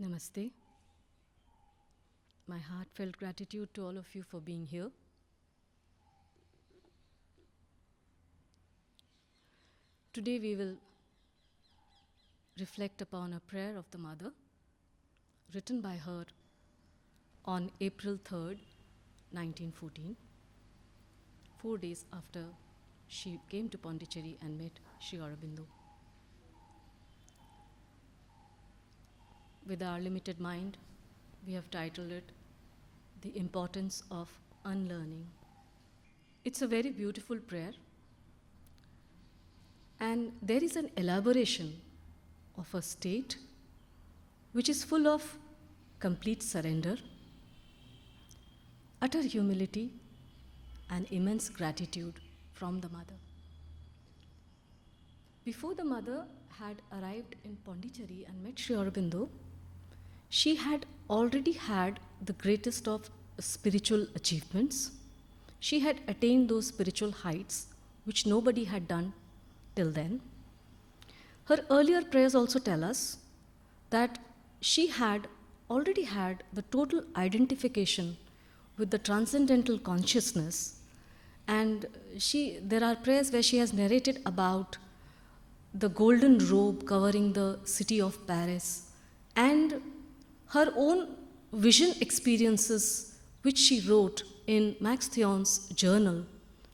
Namaste. My heartfelt gratitude to all of you for being here. Today we will reflect upon a prayer of the Mother written by her on April 3rd, 1914, 4 days after she came to Pondicherry and met Sri Aurobindo. With our limited mind, we have titled it The Importance of Unlearning. It's a very beautiful prayer, and there is an elaboration of a state which is full of complete surrender, utter humility, and immense gratitude from the Mother. Before the Mother had arrived in Pondicherry and met Sri Aurobindo, she had already had the greatest of spiritual achievements. She had attained those spiritual heights which nobody had done till then. Her earlier prayers also tell us that she had already had the total identification with the transcendental consciousness, and there are prayers where she has narrated about the golden robe covering the city of Paris and her own vision experiences which she wrote in Max Thion's journal,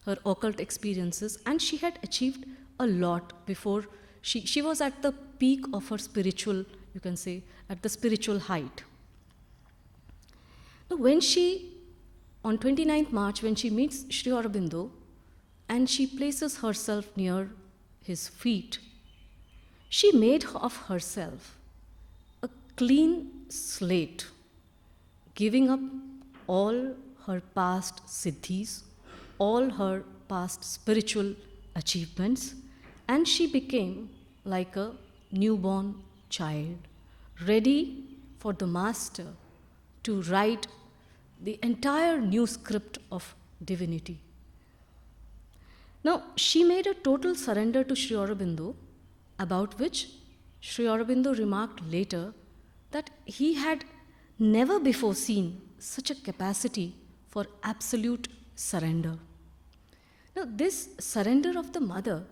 her occult experiences, and she had achieved a lot before she was at the peak of her spiritual, you can say, at the spiritual height. Now when on 29th March, when she meets Sri Aurobindo and she places herself near his feet, she made of herself a clean slate, giving up all her past siddhis, all her past spiritual achievements, and she became like a newborn child, ready for the Master to write the entire new script of divinity. Now, she made a total surrender to Sri Aurobindo, about which Sri Aurobindo remarked later that he had never before seen such a capacity for absolute surrender. Now, this surrender of the Mother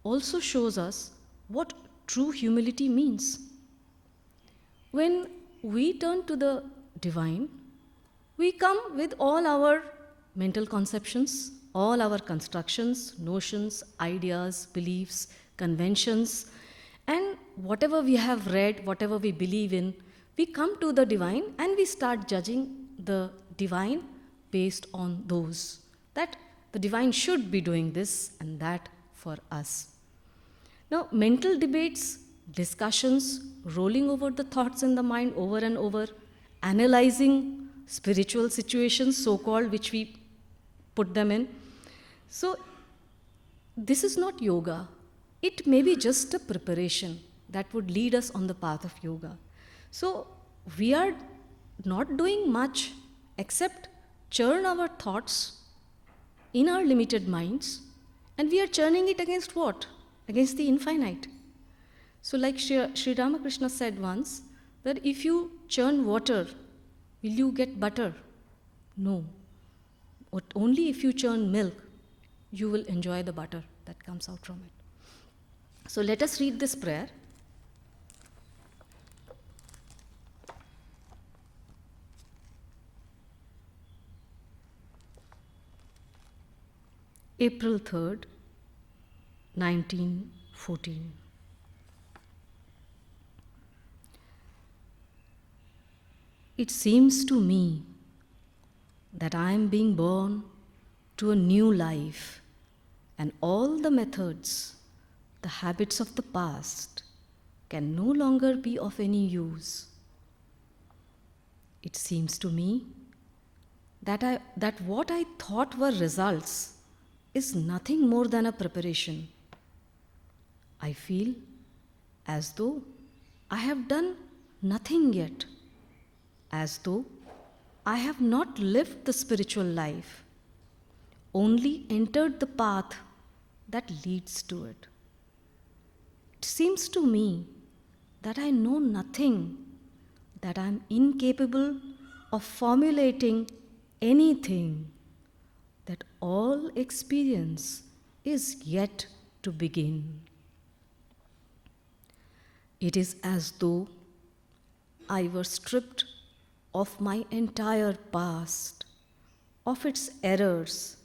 also shows us what true humility means. When we turn to the divine, we come with all our mental conceptions, all our constructions, notions, ideas, beliefs, conventions, and whatever we have read, whatever we believe in, we come to the divine and we start judging the divine based on those. That the divine should be doing this and that for us. Now, mental debates, discussions, rolling over the thoughts in the mind over and over, analyzing spiritual situations, so-called, which we put them in. So, this is not yoga. It may be just a preparation that would lead us on the path of yoga. So, we are not doing much except churn our thoughts in our limited minds, and we are churning it against what? Against the infinite. So like Sri Ramakrishna said once, that if you churn water, will you get butter? No. But only if you churn milk, you will enjoy the butter that comes out from it. So let us read this prayer. April 3rd, 1914. It seems to me that I am being born to a new life, and all the methods, the habits of the past can no longer be of any use. It seems to me that what I thought were results is nothing more than a preparation. I feel as though I have done nothing yet, as though I have not lived the spiritual life, only entered the path that leads to it. It seems to me that I know nothing that I'm incapable of formulating anything, that all experience is yet to begin. It is as though I were stripped of my entire past, of its errors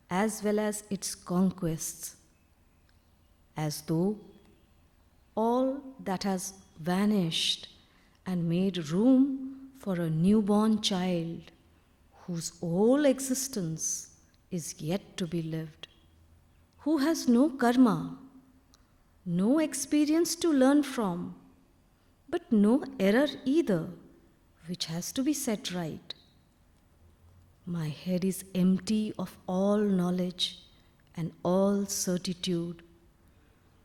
as well as its conquests, as though all that has vanished and made room for a newborn child whose whole existence is yet to be lived, who has no karma, no experience to learn from, but no error either, which has to be set right. My head is empty of all knowledge and all certitude,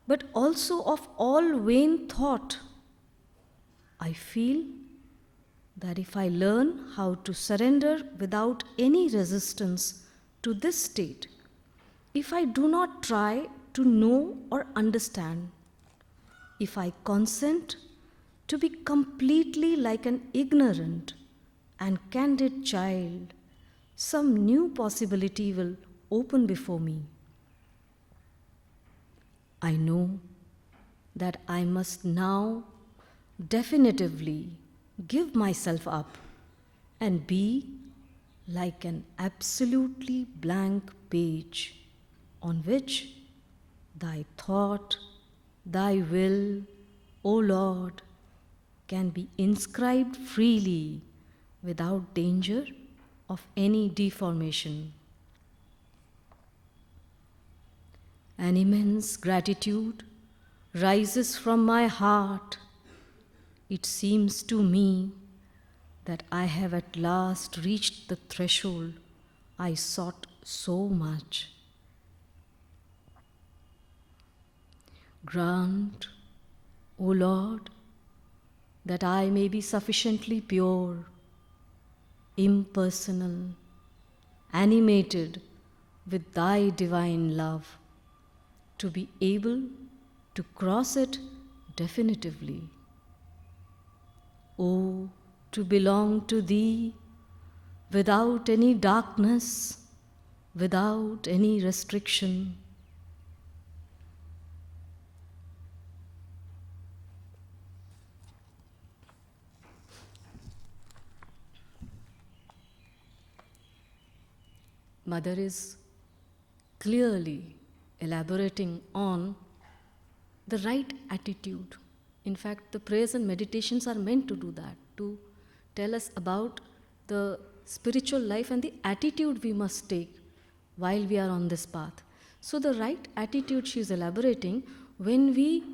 but also of all vain thought. I feel that if I learn how to surrender without any resistance to this state, if I do not try to know or understand, if I consent to be completely like an ignorant and candid child, some new possibility will open before me. I know that I must now definitively give myself up and be like an absolutely blank page on which thy thought, thy will, O Lord, can be inscribed freely without danger of any deformation. An immense gratitude rises from my heart. It seems to me that I have at last reached the threshold I sought so much. Grant, O Lord, that I may be sufficiently pure, impersonal, animated with thy divine love, to be able to cross it definitively. Oh, to belong to thee without any darkness, without any restriction. Mother is clearly elaborating on the right attitude. In fact, the prayers and meditations are meant to do that, to tell us about the spiritual life and the attitude we must take while we are on this path. So, the right attitude she is elaborating when we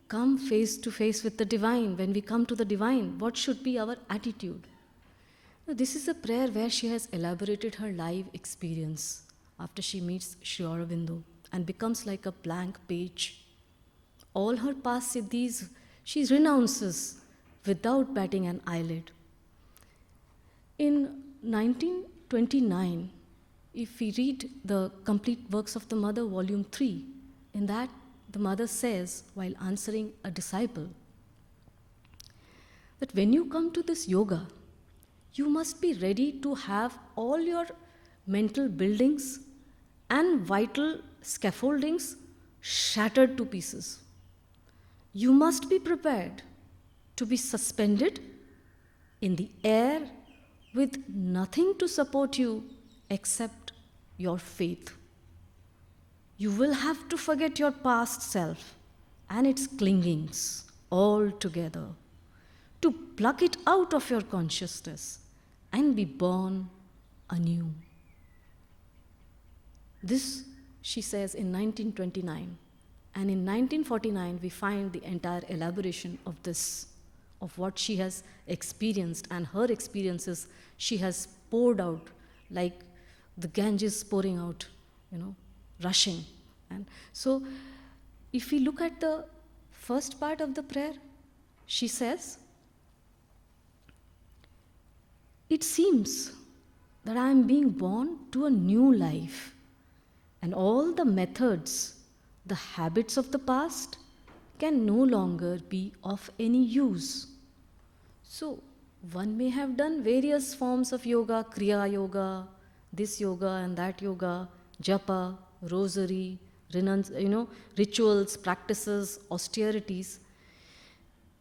come face to face with the divine, when we come to the divine, what should be our attitude? Now, this is a prayer where she has elaborated her live experience after she meets Sri Aurobindo and becomes like a blank page. All her past siddhis she renounces without batting an eyelid. In 1929, if we read the complete works of the Mother, volume 3, in that the Mother says, while answering a disciple, that when you come to this yoga, you must be ready to have all your mental buildings and vital scaffoldings shattered to pieces. You must be prepared to be suspended in the air with nothing to support you except your faith. You will have to forget your past self and its clingings altogether, to pluck it out of your consciousness and be born anew. This, she says, in 1929. And in 1949, we find the entire elaboration of this, of what she has experienced, and her experiences she has poured out like the Ganges pouring out, rushing. And so, if we look at the first part of the prayer, she says, it seems that I am being born to a new life, and all the methods, the habits of the past can no longer be of any use. So, One may have done various forms of yoga, kriya yoga, this yoga and that yoga, japa, rosary, rituals, practices, austerities.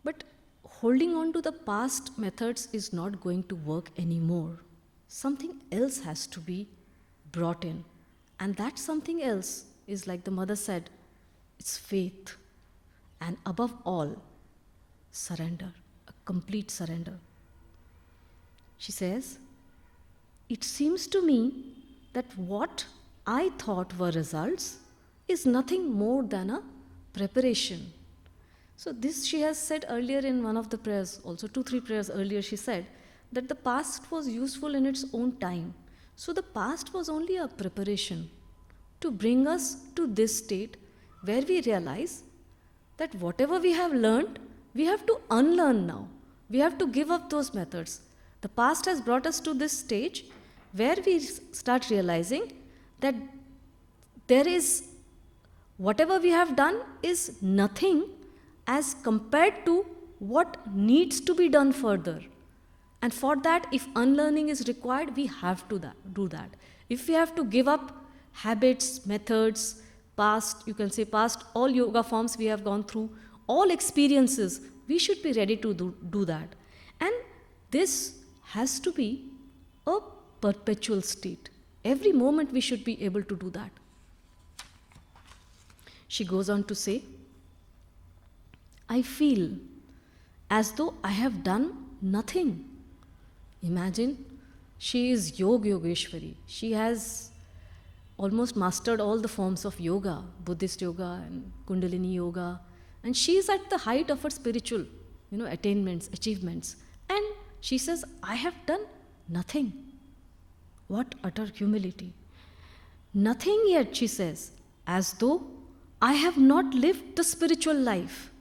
But holding on to the past methods is not going to work anymore. Something else has to be brought in. And that something else is, like the mother said, it's faith. And above all, surrender, a complete surrender. She says, it seems to me that what I thought were results is nothing more than a preparation. So this she has said earlier in one of the prayers, also 2-3 prayers earlier she said that the past was useful in its own time. So the past was only a preparation to bring us to this state where we realize that whatever we have learned, we have to unlearn now. We have to give up those methods. The past has brought us to this stage where we start realizing that there is, whatever we have done is nothing as compared to what needs to be done further. And for that, if unlearning is required, we have to do that. If we have to give up habits, methods, past, you can say past, all yoga forms we have gone through, all experiences, we should be ready to do that. And this has to be a perpetual state. Every moment we should be able to do that. She goes on to say, I feel as though I have done nothing. Imagine, she is Yogeshwari. She has almost mastered all the forms of yoga, Buddhist yoga and Kundalini yoga. And she is at the height of her spiritual, attainments, achievements. And she says, I have done nothing. What utter humility. Nothing yet, she says, as though I have not lived the spiritual life,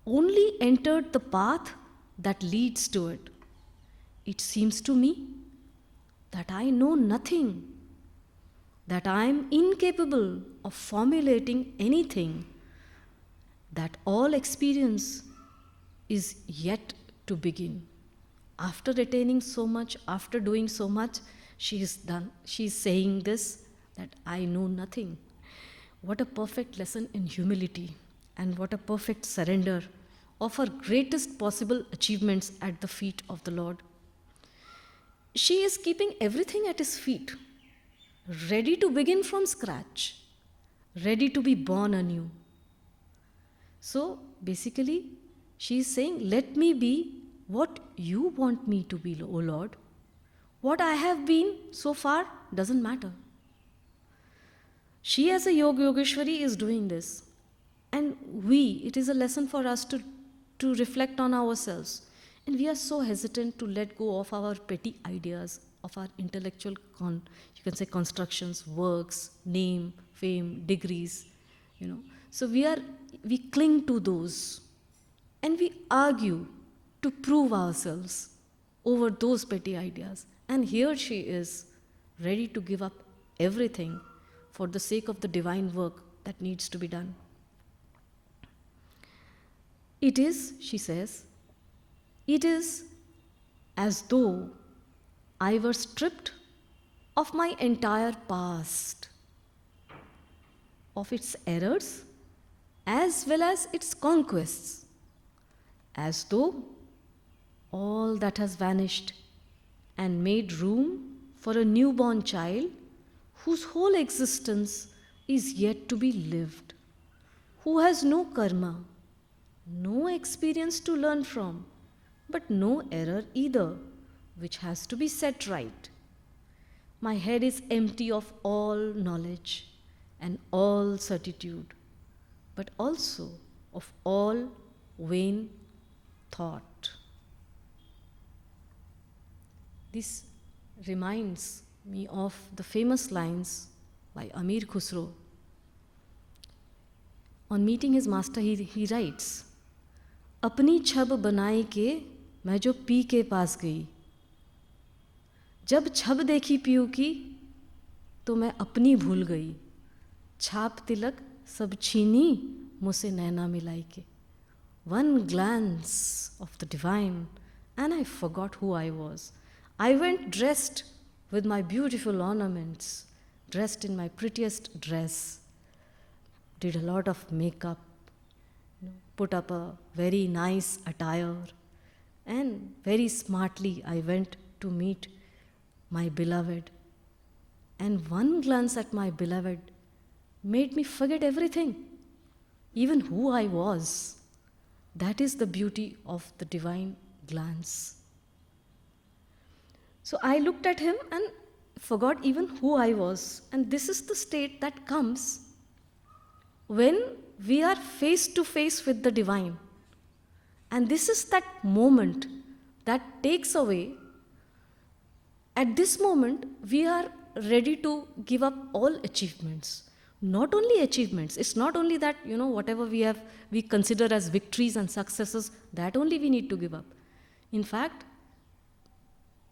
only entered the path that leads to it. It seems to me that I know nothing, that I am incapable of formulating anything, that all experience is yet to begin. After attaining so much, after doing so much, she is saying this, that I know nothing. What a perfect lesson in humility, and what a perfect surrender of her greatest possible achievements at the feet of the Lord. She is keeping everything at his feet, ready to begin from scratch, ready to be born anew. So basically, she is saying, let me be what you want me to be, O Lord. What I have been so far doesn't matter. She as a Yogeshwari is doing this. And it is a lesson for us to reflect on ourselves. And we are so hesitant to let go of our petty ideas, of our intellectual, constructions, works, name, fame, degrees, So we cling to those. And we argue to prove ourselves over those petty ideas. And here she is, ready to give up everything for the sake of the divine work that needs to be done. It is, she says, it is as though I were stripped of my entire past, of its errors as well as its conquests, as though all that has vanished and made room for a newborn child whose whole existence is yet to be lived, who has no karma, no experience to learn from, but no error either, which has to be set right. My head is empty of all knowledge and all certitude, but also of all vain thought. This reminds me of the famous lines by Amir Khusro. On meeting his master, he writes, अपनी छब बनाई के मैं जो P के पास गई, जब छब देखी पीऊ की तो मैं अपनी भूल गई, छाप तिलक सब छीनी मुझसे नैना मिलाई के. One glance of the divine and I forgot who I was. I went dressed with my beautiful ornaments, dressed in my prettiest dress, did a lot of makeup, put up a very nice attire, and very smartly I went to meet my beloved. And one glance at my beloved made me forget everything, even who I was. That is the beauty of the divine glance. So I looked at him and forgot even who I was. And this is the state that comes when we are face to face with the divine. And this is that moment that takes away. At this moment, we are ready to give up all achievements. Not only achievements, it's not only that, whatever we consider as victories and successes, that only we need to give up. In fact,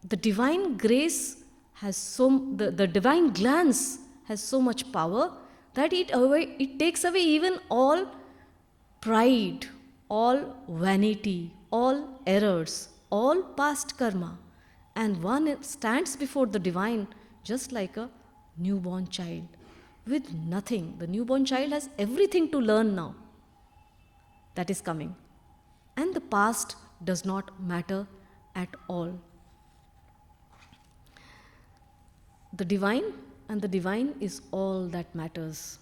the divine grace the divine glance has so much power that it takes away even all pride, all vanity, all errors, all past karma. And one stands before the divine just like a newborn child with nothing. The newborn child has everything to learn now that is coming. And the past does not matter at all. The divine and the divine is all that matters.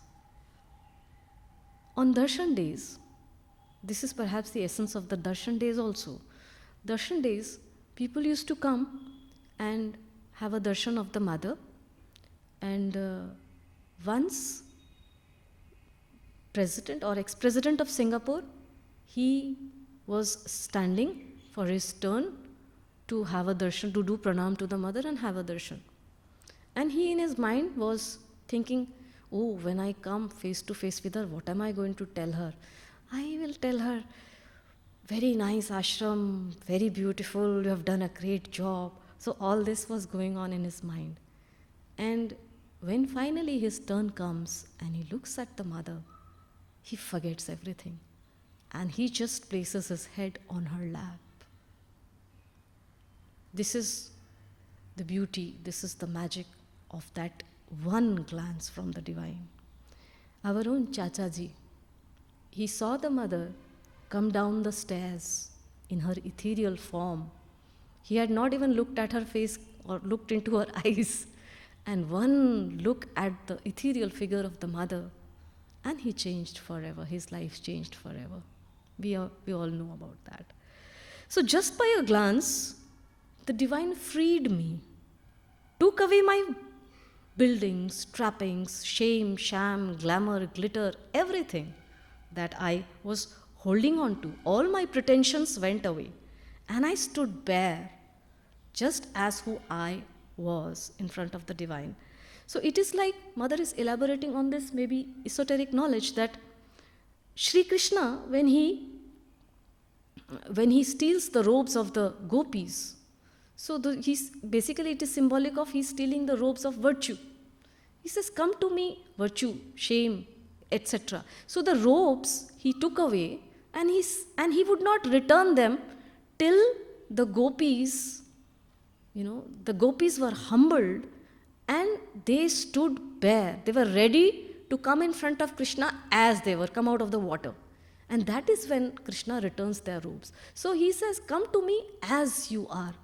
On darshan days, this is perhaps the essence of the darshan days also. Darshan days, people used to come and have a darshan of the mother. And once president or ex-president of Singapore, he was standing for his turn to have a darshan, to do pranam to the mother and have a darshan. And he in his mind was thinking, oh, when I come face to face with her, what am I going to tell her? I will tell her, very nice ashram, very beautiful, you have done a great job. So all this was going on in his mind. And when finally his turn comes and he looks at the mother, he forgets everything. And he just places his head on her lap. This is the beauty, this is the magic of that one glance from the divine. Our own Chachaji, he saw the mother come down the stairs in her ethereal form. He had not even looked at her face or looked into her eyes. And one look at the ethereal figure of the mother, and he changed forever. His life changed forever. We all know about that. So just by a glance, the divine freed me, took away my buildings, trappings, shame, sham, glamour, glitter, everything that I was holding on to. All my pretensions went away, and I stood bare, just as who I was in front of the divine. So it is like Mother is elaborating on this maybe esoteric knowledge that Sri Krishna, when he steals the robes of the gopis, so basically it is symbolic of he's stealing the robes of virtue. He says, come to me, virtue, shame, etc. So the robes he took away, and he would not return them till the gopis, the gopis were humbled and they stood bare. They were ready to come in front of Krishna as they were, come out of the water. And that is when Krishna returns their robes. So he says, come to me as you are,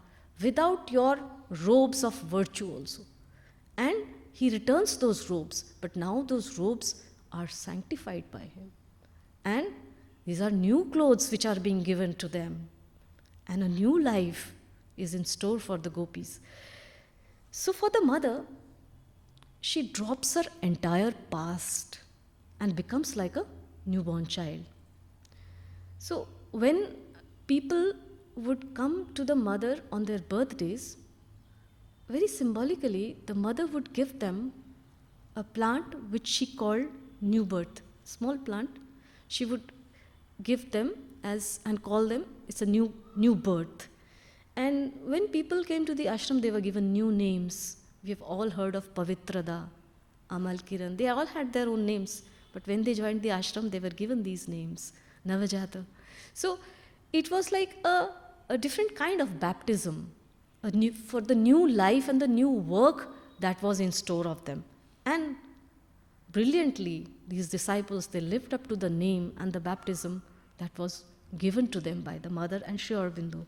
without your robes of virtue also. And he returns those robes, but now those robes are sanctified by him. And these are new clothes which are being given to them. And a new life is in store for the gopis. So for the mother, she drops her entire past and becomes like a newborn child. So when people would come to the mother on their birthdays, very symbolically, the mother would give them a plant which she called new birth, small plant. She would give them and call them, it's a new birth. And when people came to the ashram, they were given new names. We have all heard of Pavitrada, Amal Kiran. They all had their own names. But when they joined the ashram, they were given these names, Navajata. So it was like a a different kind of baptism, for the new life and the new work that was in store of them. And brilliantly, these disciples, they lived up to the name and the baptism that was given to them by the mother and Sri Aurobindo.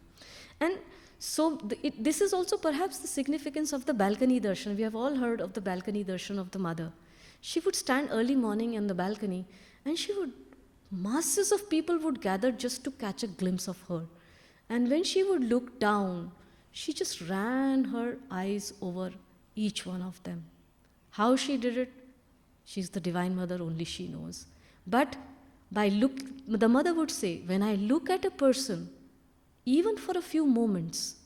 And so this is also perhaps the significance of the balcony darshan. We have all heard of the balcony darshan of the mother. She would stand early morning on the balcony, and masses of people would gather just to catch a glimpse of her. And when she would look down, she just ran her eyes over each one of them. How she did it, she's the Divine Mother, only she knows. But the mother would say, when I look at a person, even for a few moments,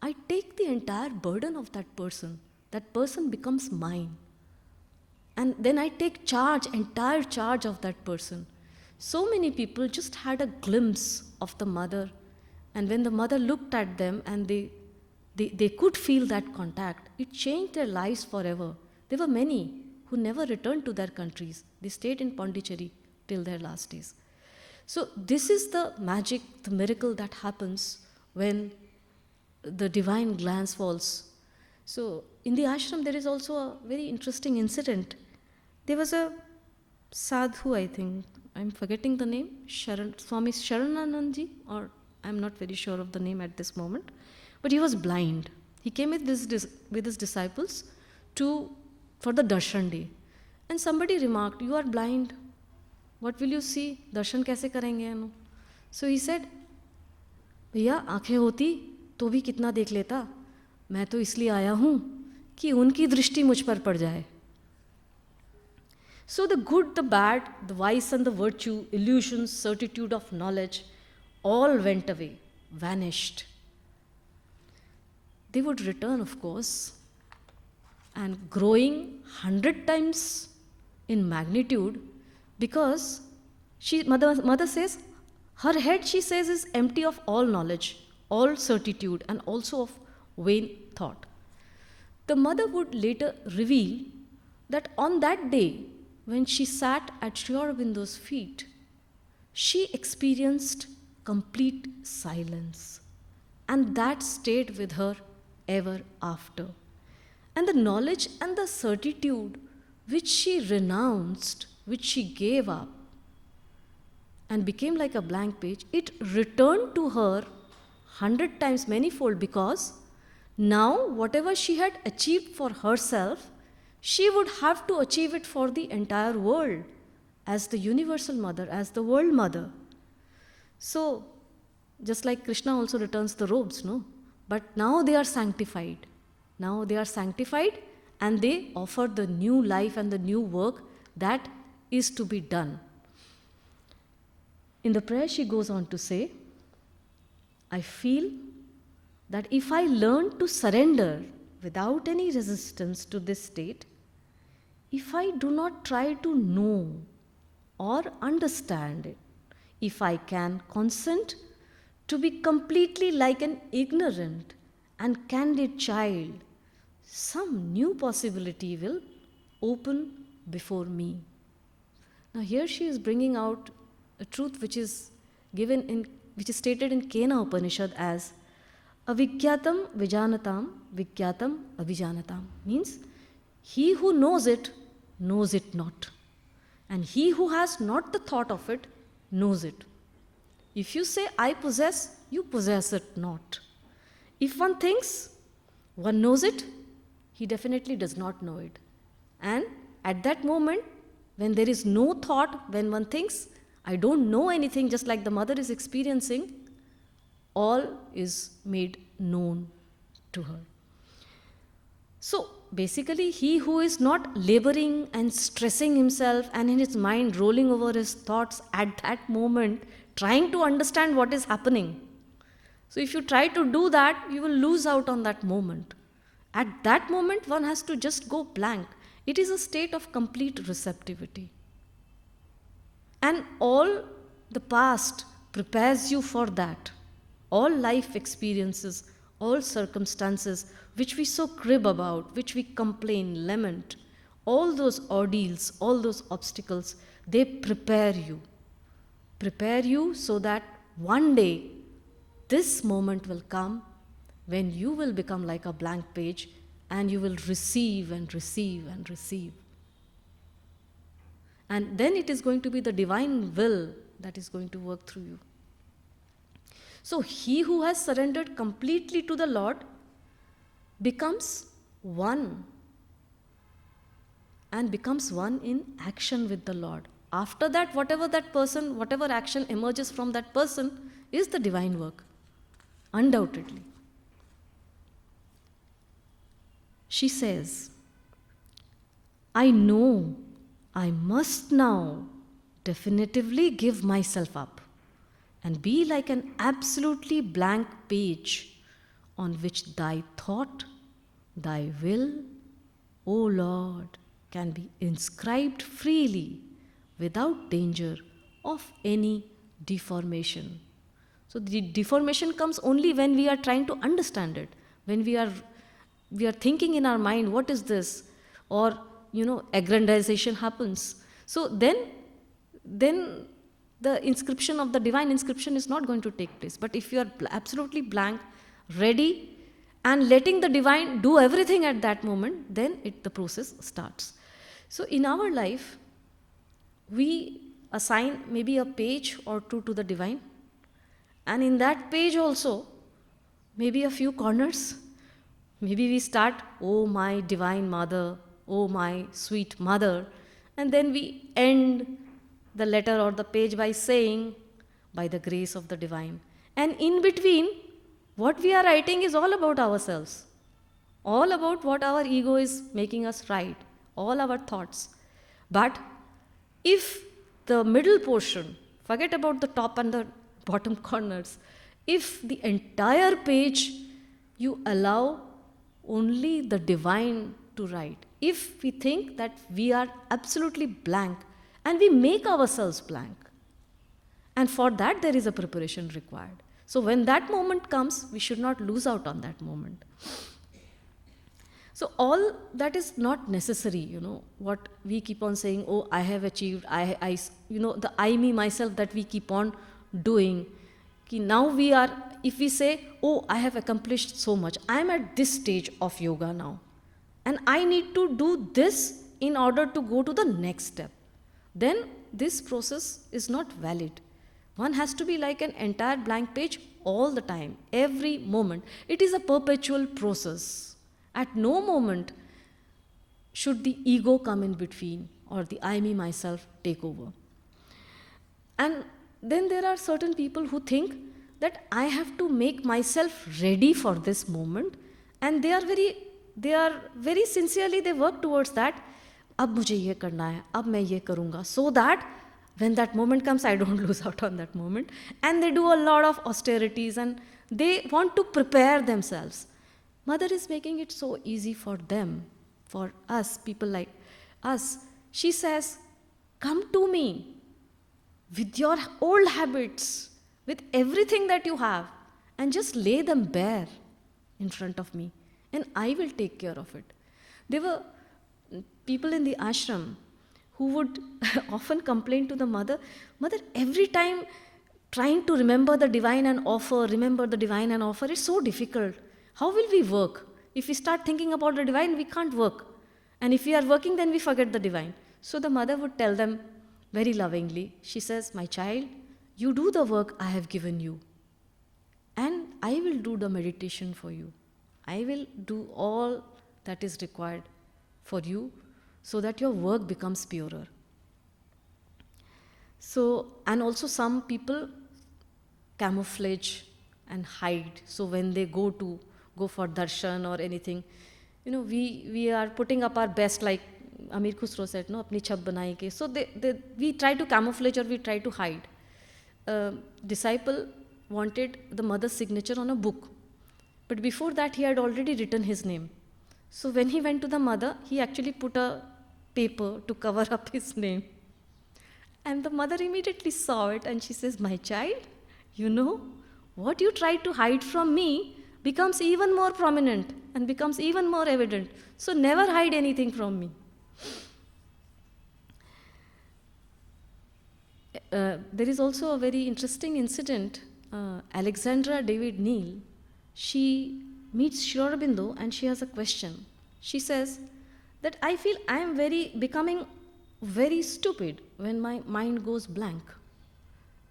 I take the entire burden of that person. That person becomes mine. And then I take entire charge of that person. So many people just had a glimpse of the mother. And when the mother looked at them and they could feel that contact, it changed their lives forever. There were many who never returned to their countries. They stayed in Pondicherry till their last days. So this is the magic, the miracle that happens when the divine glance falls. So in the ashram there is also a very interesting incident. There was a sadhu, I think, I'm forgetting the name, Swami Sharananandji, or I'm not very sure of the name at this moment, but he was blind. He came with his disciples for the darshan day. And somebody remarked, you are blind. What will you see? Darshan kaise karenge? So he said, भैया आंखें होती तो भी कितना देख लेता, मैं तो इसलिए आया हूँ कि उनकी दृष्टि मुझ पर पड़ जाए. So the good, the bad, the vice and the virtue, illusions, certitude of knowledge, all went away, vanished. They would return, of course, and growing 100 times in magnitude, because mother says, her head, she says, is empty of all knowledge, all certitude, and also of vain thought. The mother would later reveal that on that day, when she sat at Sri Aurobindo's feet, she experienced complete silence, and that stayed with her ever after. And the knowledge and the certitude which she renounced, which she gave up, and became like a blank page, it returned to her 100 times manifold, because now whatever she had achieved for herself, she would have to achieve it for the entire world as the universal mother, as the world mother. So, just like Krishna also returns the robes, no? But now they are sanctified. Now they are sanctified and they offer the new life and the new work that is to be done. In the prayer, she goes on to say, I feel that if I learn to surrender without any resistance to this state, if I do not try to know or understand it, if I can consent to be completely like an ignorant and candid child, some new possibility will open before me. Now here she is bringing out a truth which is stated in Kena Upanishad as avigyatam vijanatam vigyatam avijanatam, means he who knows it not, and he who has not the thought of it knows it. If you say I possess, you possess it not. If one thinks one knows it, he definitely does not know it. And at that moment, when there is no thought, when one thinks I don't know anything, just like the mother is experiencing, all is made known to her. So basically, he who is not laboring and stressing himself and in his mind rolling over his thoughts at that moment, trying to understand what is happening. So if you try to do that, you will lose out on that moment. At that moment, one has to just go blank. It is a state of complete receptivity. And all the past prepares you for that. All life experiences, all circumstances which we so crib about, which we complain, lament, all those ordeals, all those obstacles, they prepare you. Prepare you so that one day this moment will come when you will become like a blank page and you will receive and receive and receive. And then it is going to be the divine will that is going to work through you. So he who has surrendered completely to the Lord becomes one, and becomes one in action with the Lord. After that, whatever action emerges from that person is the divine work, undoubtedly. She says, I know I must now definitively give myself up and be like an absolutely blank page on which thy thought, thy will, O Lord, can be inscribed freely without danger of any deformation. So the deformation comes only when we are trying to understand it, when we are thinking in our mind, what is this? Or, aggrandization happens. So then the inscription of the divine inscription is not going to take place. But if you are absolutely blank, ready, and letting the divine do everything at that moment, then the process starts. So in our life, we assign maybe a page or two to the divine, and in that page also, maybe a few corners. Maybe we start, oh my divine mother, oh my sweet mother, and then we end the letter or the page by saying, by the grace of the divine. And in between, what we are writing is all about ourselves, all about what our ego is making us write, all our thoughts. But if the middle portion, forget about the top and the bottom corners, if the entire page you allow only the divine to write, if we think that we are absolutely blank and we make ourselves blank, and for that there is a preparation required. So when that moment comes, we should not lose out on that moment. So all that is not necessary, what we keep on saying, oh, I have achieved, the I, me, myself that we keep on doing. Now if we say, oh, I have accomplished so much, I am at this stage of yoga now, and I need to do this in order to go to the next step, then this process is not valid. One has to be like an entire blank page all the time, every moment. It is a perpetual process. At no moment should the ego come in between or the I, me, myself take over. And then there are certain people who think that I have to make myself ready for this moment, and they are very sincerely, they work towards that. Ab mujhe ye karna hai, ab main ye karunga, so that when that moment comes, I don't lose out on that moment. And they do a lot of austerities and they want to prepare themselves. Mother is making it so easy for them, for us, people like us. She says, come to me with your old habits, with everything that you have, and just lay them bare in front of me, and I will take care of it. There were people in the ashram who would often complain to the mother, every time trying to remember the divine and offer, it's so difficult. How will we work? If we start thinking about the divine, we can't work. And if we are working, then we forget the divine. So the mother would tell them very lovingly, she says, my child, you do the work I have given you, and I will do the meditation for you. I will do all that is required for you so that your work becomes purer. So, and also some people camouflage and hide. So when they go for darshan or anything, we are putting up our best, like Amir Khusro said, apni chhap banai ke. So we try to camouflage or we try to hide. A disciple wanted the mother's signature on a book, but before that he had already written his name. So when he went to the mother, he actually put a paper to cover up his name. And the mother immediately saw it and she says, my child, what you tried to hide from me becomes even more prominent and becomes even more evident. So never hide anything from me. There is also a very interesting incident Alexandra David Neal, she meets Sri Aurobindo and she has a question. She says that I feel I am becoming very stupid when my mind goes blank.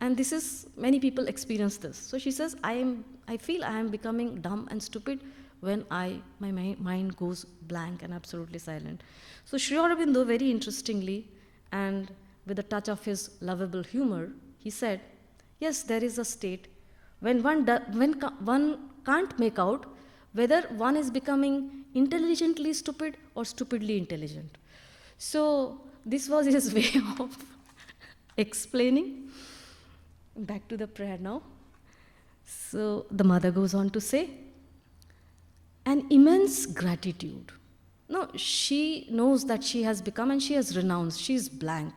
And this is, many people experience this. So she says, I feel I am becoming dumb and stupid when my mind goes blank and absolutely silent. So Sri Aurobindo, very interestingly, and with a touch of his lovable humor, he said, yes, there is a state when one can't make out whether one is becoming intelligently stupid or stupidly intelligent. So this was his way of explaining. Back to the prayer now. So the mother goes on to say, an immense gratitude. No, she knows that she has become and she has renounced, she is blank.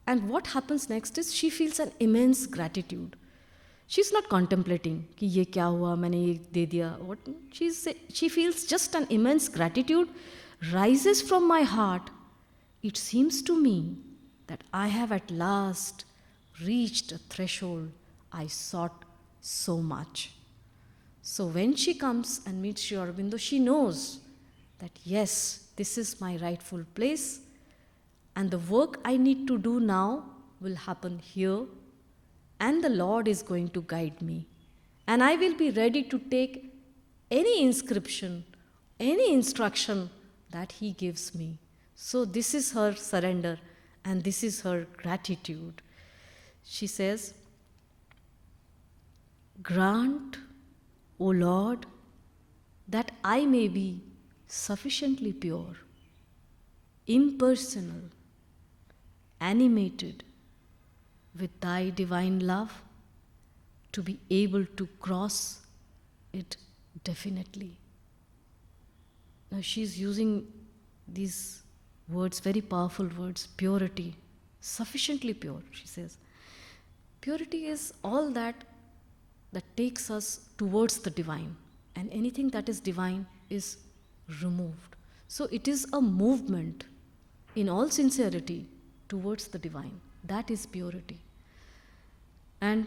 And what happens next is she feels an immense gratitude. She's not contemplating कि ये क्या हुआ, मैंने ये दे दिया. What? She feels just an immense gratitude rises from my heart. It seems to me that I have at last reached a threshold I sought so much. So when she comes and meets Sri Aurobindo, she knows that yes, this is my rightful place and the work I need to do now will happen here and the Lord is going to guide me. And I will be ready to take any inscription, any instruction that He gives me. So this is her surrender and this is her gratitude. She says, grant, O Lord, that I may be sufficiently pure, impersonal, animated with Thy divine love to be able to cross it definitely. Now she's using these words, very powerful words, purity, sufficiently pure, she says. Purity is all that takes us towards the divine, and anything that is divine is removed. So it is a movement in all sincerity towards the divine. That is purity. And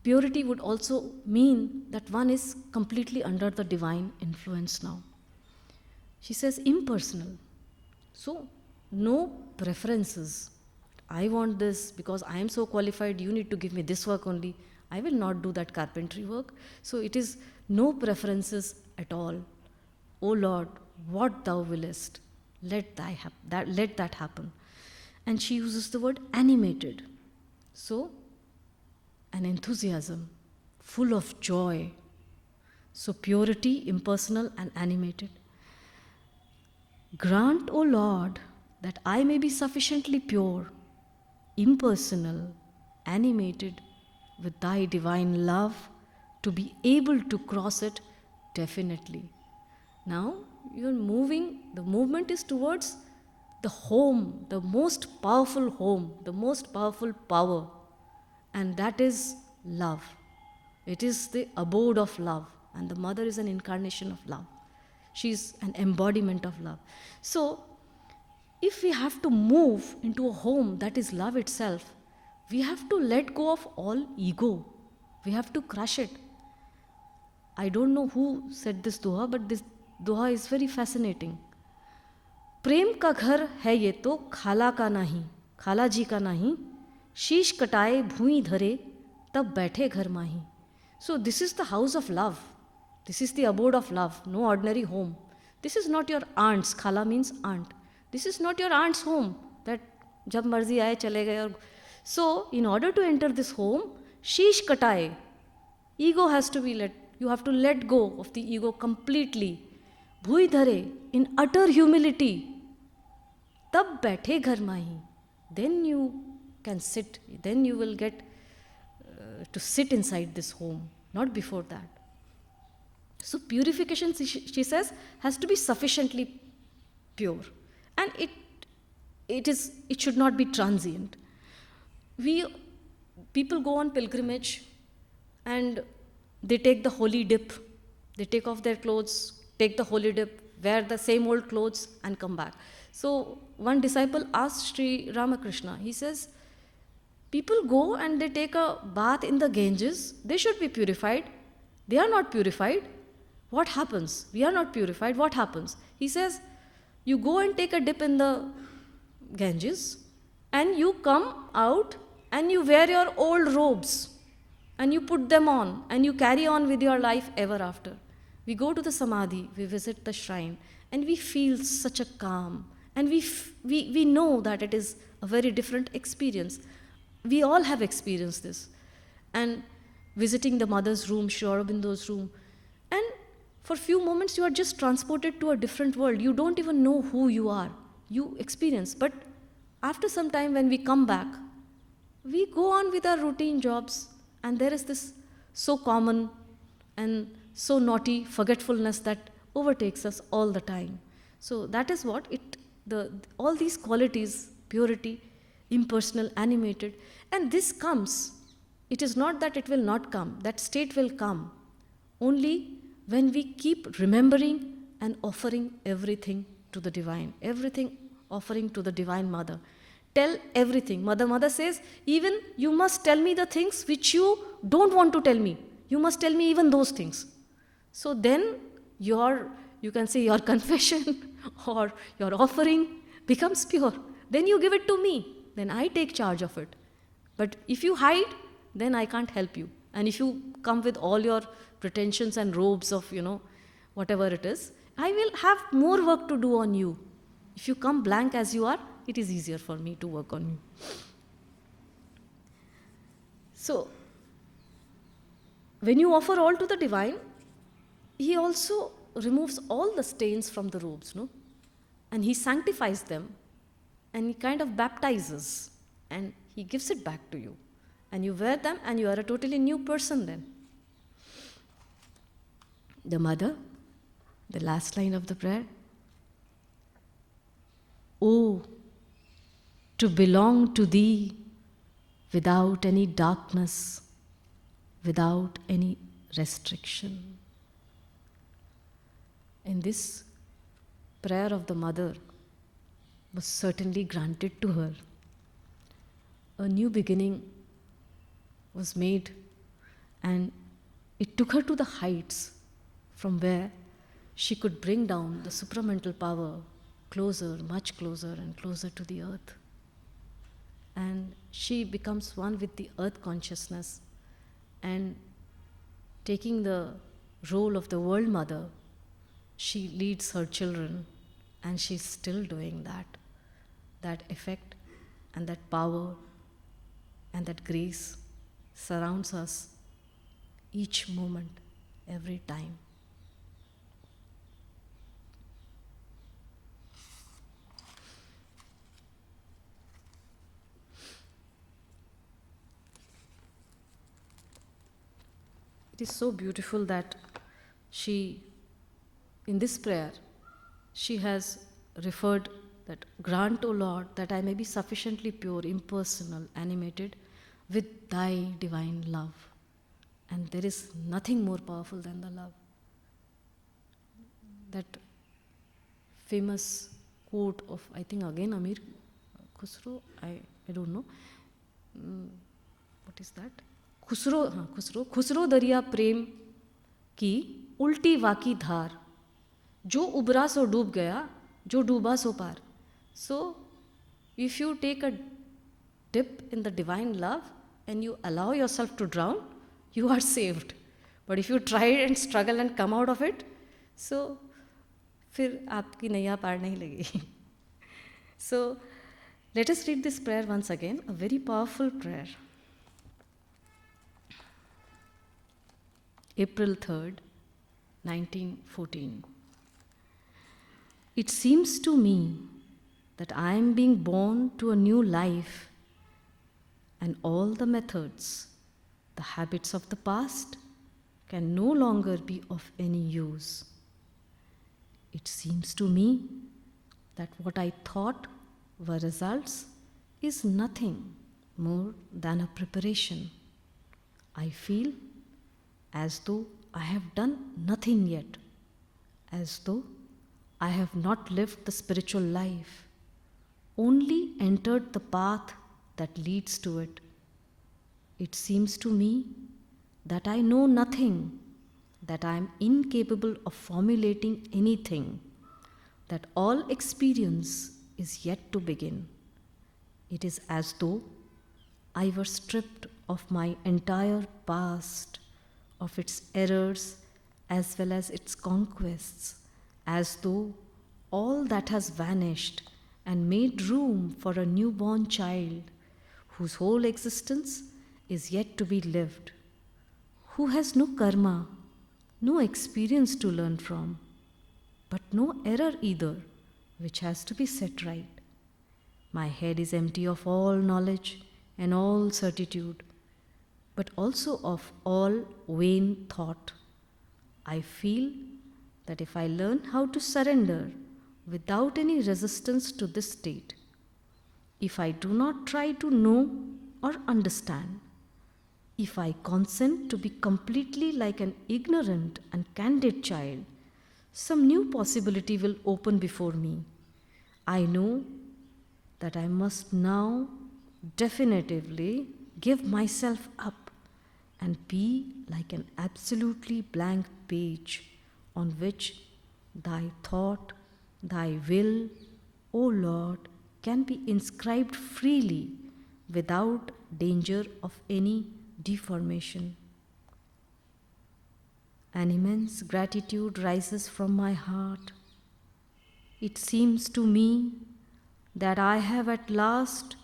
purity would also mean that one is completely under the divine influence now. She says impersonal. So no preferences. I want this because I am so qualified, you need to give me this work only. I will not do that carpentry work. So it is no preferences at all. O Lord, what Thou willest, let that happen. And she uses the word animated. So, an enthusiasm, full of joy. So purity, impersonal and animated. Grant, O Lord, that I may be sufficiently pure, impersonal, animated with Thy divine love to be able to cross it definitely. Now you're moving, the movement is towards the home, the most powerful home, the most powerful power, and that is love. It is the abode of love, and the mother is an incarnation of love. She's an embodiment of love. So if we have to move into a home that is love itself, we have to let go of all ego. We have to crush it. I don't know who said this doha, but this doha is very fascinating. प्रेम का घर है ये तो खाला का नहीं, खाला जी का नहीं, शीश कटाए भूई धरे तब बैठे घर माही. So this is the house of love. This is the abode of love, no ordinary home. This is not your aunt's, khala means aunt. This is not your aunt's home that jab marzi aaye chale gaye. So in order to enter this home, sheesh kataye, ego has to be you have to let go of the ego completely. Bhui dhare, in utter humility. Tab baithe ghar mahi. Then you can sit, then you will get to sit inside this home, not before that. So purification, she says, has to be sufficiently pure. And it should not be transient. People go on pilgrimage and they take the holy dip. They take off their clothes, take the holy dip, wear the same old clothes and come back. So one disciple asked Sri Ramakrishna, he says, People go and they take a bath in the Ganges. They should be purified. They are not purified. What happens? We are not purified. What happens? He says, you go and take a dip in the Ganges and you come out and you wear your old robes and you put them on and you carry on with your life ever after. We go to the Samadhi, we visit the shrine, and we feel such a calm, and we know that it is a very different experience. We all have experienced this. And visiting the mother's room, Sri Aurobindo's room, and for few moments you are just transported to a different world. You don't even know who you are. You experience. But after some time when we come back, we go on with our routine jobs, and there is this so common and so naughty forgetfulness that overtakes us all the time. So that is what all these qualities, purity, impersonal, animated, and this comes. It is not that it will not come. That state will come only when we keep remembering and offering everything to the divine, everything offering to the Divine Mother. Tell everything. Mother says, even you must tell me the things which you don't want to tell me. You must tell me even those things. So then you can say your confession or your offering becomes pure. Then you give it to me. Then I take charge of it. But if you hide, then I can't help you. And if you come with all your pretensions and robes of, whatever it is, I will have more work to do on you. If you come blank as you are, it is easier for me to work on you. So, when you offer all to the divine, he also removes all the stains from the robes, no? And he sanctifies them, and he kind of baptizes, and he gives it back to you. And you wear them, and you are a totally new person then. The mother, the last line of the prayer, oh, to belong to thee without any darkness, without any restriction. And this prayer of the mother was certainly granted to her. A new beginning was made, and it took her to the heights from where she could bring down the supramental power closer, much closer and closer to the earth. And she becomes one with the earth consciousness, and taking the role of the world mother, she leads her children, and she's still doing that. That effect and that power and that grace surrounds us each moment, every time. It is so beautiful that in this prayer, she has referred that, grant, O Lord, that I may be sufficiently pure, impersonal, animated with thy divine love. And there is nothing more powerful than the love. That famous quote of, I think again Amir Khusro, I don't know. What is that? Khusro दरिया प्रेम की उल्टी वाकी धार, जो उबरा सो डूब गया, जो डूबा सो पार. So, if you take a dip in the divine love and you allow yourself to drown, you are saved. But if you try and struggle and come out of it, so फिर आपकी नैया पार नहीं लगेगी. So, let us read this prayer once again, a very powerful prayer. April 3rd, 1914. It seems to me that I am being born to a new life, and all the methods, the habits of the past, can no longer be of any use. It seems to me that what I thought were results is nothing more than a preparation. I feel as though I have done nothing yet, as though I have not lived the spiritual life, only entered the path that leads to it it seems to me that I know nothing, that I am incapable of formulating anything, that all experience is yet to begin. It is as though I were stripped of my entire past, of its errors as well as its conquests, as though all that has vanished and made room for a newborn child whose whole existence is yet to be lived, who has no karma, no experience to learn from, but no error either, which has to be set right. My head is empty of all knowledge and all certitude, but also of all vain thought. I feel that if I learn how to surrender without any resistance to this state, if I do not try to know or understand, if I consent to be completely like an ignorant and candid child, some new possibility will open before me. I know that I must now definitively give myself up and be like an absolutely blank page on which thy thought, thy will, O Lord, can be inscribed freely without danger of any deformation. An immense gratitude rises from my heart. It seems to me that I have at last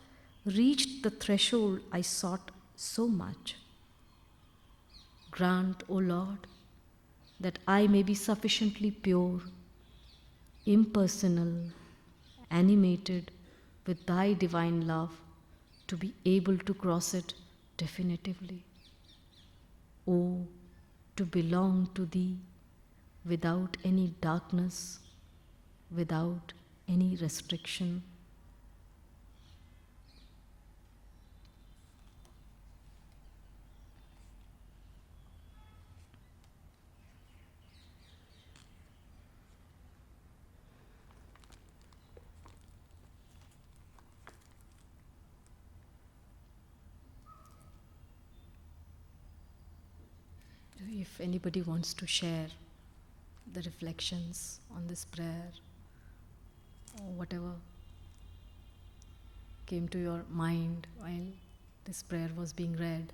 reached the threshold I sought so much. Grant, O Lord, that I may be sufficiently pure, impersonal, animated with thy divine love to be able to cross it definitively. Oh, to belong to thee without any darkness, without any restriction. If anybody wants to share the reflections on this prayer or whatever came to your mind while this prayer was being read,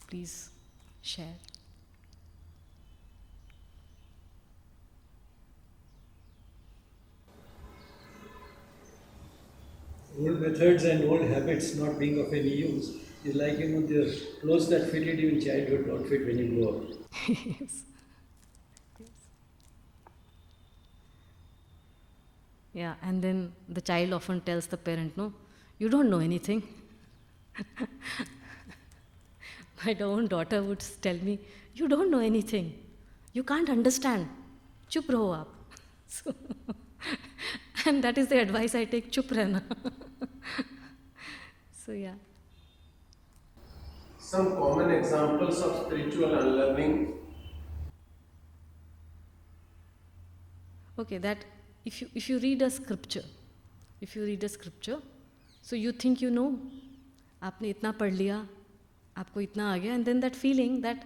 please share. Old methods and old habits not being of any use is like the clothes that fitted you in childhood don't fit when you grow up. Yes. Yeah, and then the child often tells the parent, no, you don't know anything. My own daughter would tell me, you don't know anything. You can't understand. Chup raho aap. So, and that is the advice I take, chup rehna. So yeah. Some common examples of spiritual unlearning. Okay, that if you read a scripture, so you think you know, आपने इतना पढ़ लिया, आपको इतना आ गया, and then that feeling that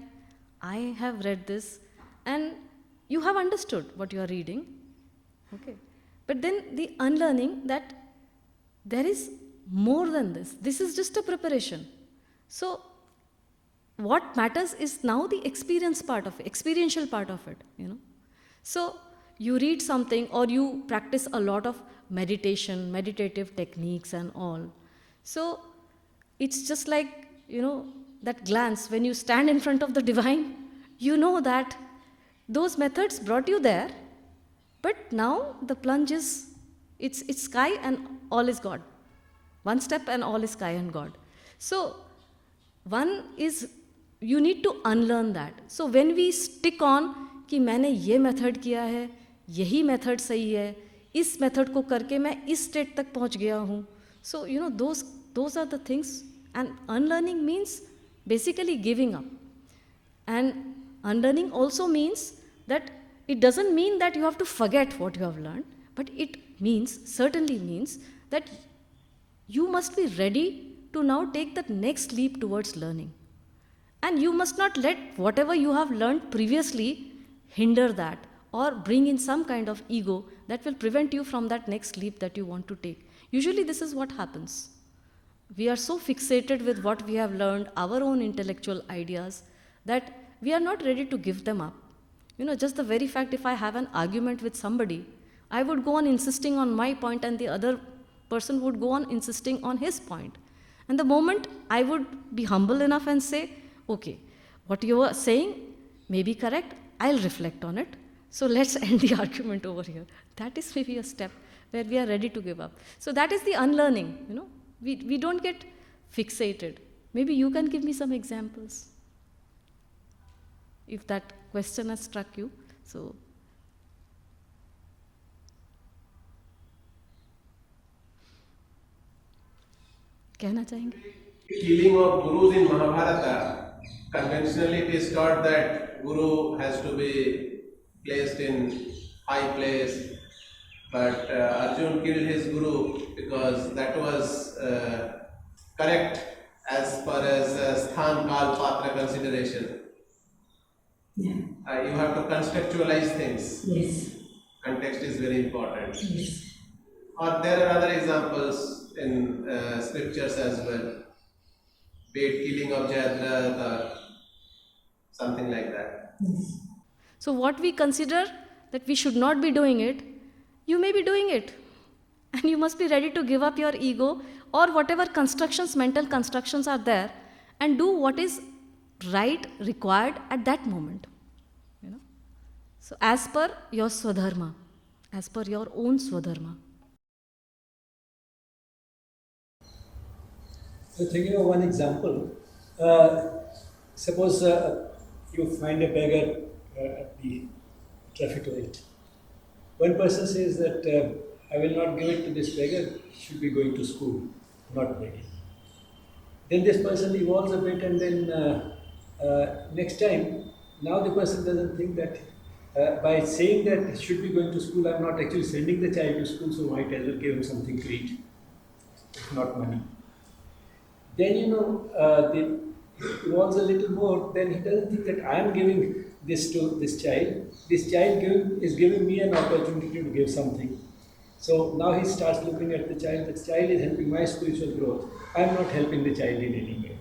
I have read this, and you have understood what you are reading, okay. But then the unlearning that there is more than this. This is just a preparation. So what matters is now the experiential part of it. So you read something or you practice a lot of meditative techniques and all. So it's just like, that glance when you stand in front of the divine, you know that those methods brought you there, but now the plunge is, it's sky and all is God. One step and all is sky and God. So one is, you need to unlearn that. So when we stick on कि मैंने ये method किया है, यही method सही है, इस method को करके मैं इस स्टेट तक पहुंच गया हूँ. So those are the things. And unlearning means basically giving up. And unlearning also means that it doesn't mean that you have to forget what you have learned, but it certainly means that you must be ready to now take the next leap towards learning. And you must not let whatever you have learned previously hinder that or bring in some kind of ego that will prevent you from that next leap that you want to take. Usually, this is what happens. We are so fixated with what we have learned, our own intellectual ideas, that we are not ready to give them up. Just the very fact, if I have an argument with somebody, I would go on insisting on my point and the other person would go on insisting on his point. And the moment I would be humble enough and say, okay, what you are saying may be correct, I'll reflect on it. So let's end the argument over here. That is maybe a step where we are ready to give up. So that is the unlearning, We don't get fixated. Maybe you can give me some examples, if that question has struck you. So, कहना चाहेंगे? Killing of gurus in Mahabharata, conventionally it is taught that guru has to be placed in high place, but Arjun killed his guru because that was correct as far as sthan, kal, patra consideration. Yeah. You have to contextualize things. Yes. Context is very important. Yes. Or there are other examples in scriptures as well. Be it killing of Jayadratha or something like that. Yes. So what we consider that we should not be doing it, you may be doing it. And you must be ready to give up your ego or whatever constructions, mental constructions are there, and do what is right, required at that moment. So as per your swadharma, as per your own swadharma. So thinking of one example, suppose you find a beggar at the traffic light. One person says that I will not give it to this beggar, he should be going to school, not begging. Then this person evolves a bit, and then next time, now the person doesn't think that by saying that he should be going to school, I'm not actually sending the child to school, so might as well give him something to eat, if not money. Then it evolves a little more, then he doesn't think that I am giving this to this child. This child is giving me an opportunity to give something. So now he starts looking at the child. The child is helping my spiritual growth. I am not helping the child in any way.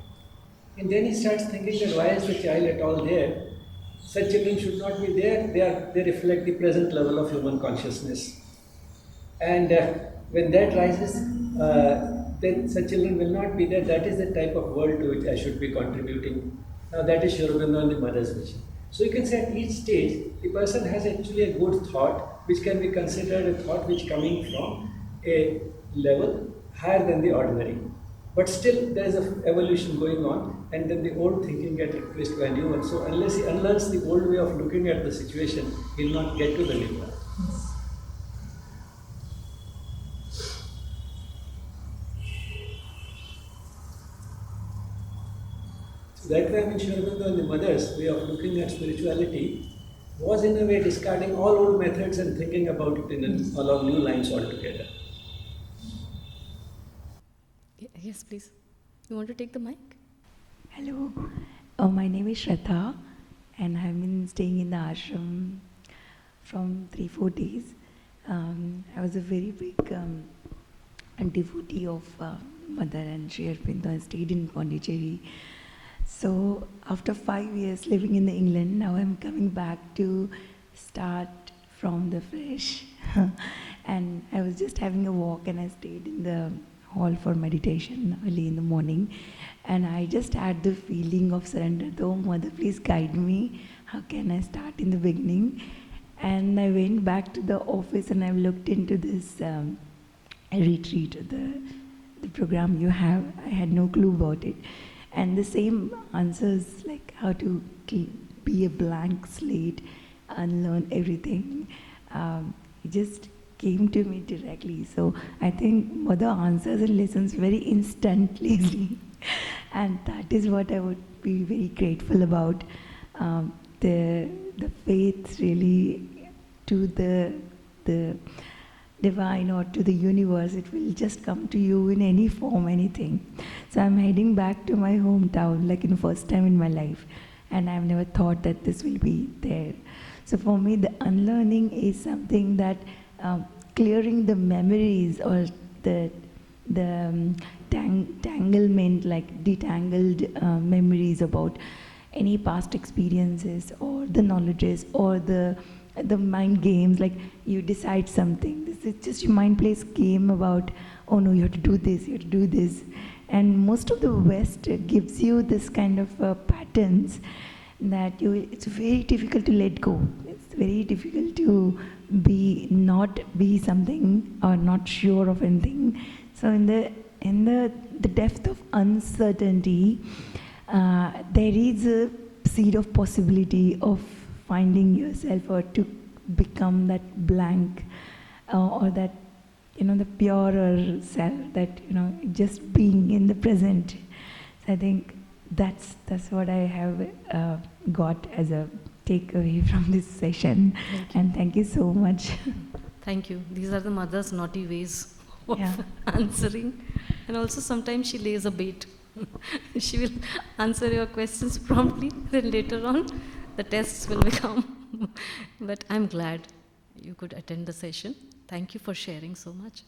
And then he starts thinking that why is the child at all there? Such children should not be there. They reflect the present level of human consciousness. And when that rises, then such children will not be there. That is the type of world to which I should be contributing. Now that is Sri Aurobindo and the mother's vision. So you can say at each stage, the person has actually a good thought, which can be considered a thought which coming from a level higher than the ordinary. But still there is an evolution going on, and then the old thinking gets replaced by new one. So unless he unlearns the old way of looking at the situation, he will not get to the new one. So that way, Sri Aurobindo and the mother's way of looking at spirituality was in a way discarding all old methods and thinking about it along new lines altogether. Yes, please. You want to take the mic? Hello, my name is Shraddha, and I've been staying in the ashram from 3-4 days. I was a very big devotee of Mother and Sri Aurobindo. I stayed in Pondicherry. So after 5 years living in England, now I'm coming back to start from the fresh. And I was just having a walk, and I stayed in the hall for meditation early in the morning, and I just had the feeling of surrender. Oh Mother, please guide me. How can I start in the beginning? And I went back to the office, and I looked into this retreat, the program you have. I had no clue about it, and the same answers, like how to be a blank slate, unlearn everything. It just came to me directly. So I think Mother answers and listens very instantly. And that is what I would be very grateful about. The faith really to the divine or to the universe. It will just come to you in any form, anything. So I'm heading back to my hometown, like in the first time in my life, and I've never thought that this will be there. So for me, the unlearning is something that clearing the memories or the tanglement, like detangled memories about any past experiences or the knowledges or the mind games. Like you decide something, this is just your mind plays game about, oh no, you have to do this, you have to do this. And most of the West gives you this kind of patterns that it's very difficult to let go. It's very difficult to not be something or not sure of anything. So in the depth of uncertainty, there is a seed of possibility of finding yourself or to become that blank or that, the purer self, that, just being in the present. So I think that's what I have got as a takeaway from this session. And thank you so much. Thank you. These are the mother's naughty ways of Yeah. answering. And also sometimes she lays a bait. She will answer your questions promptly, then later on the tests will become. But I'm glad you could attend the session. Thank you for sharing so much.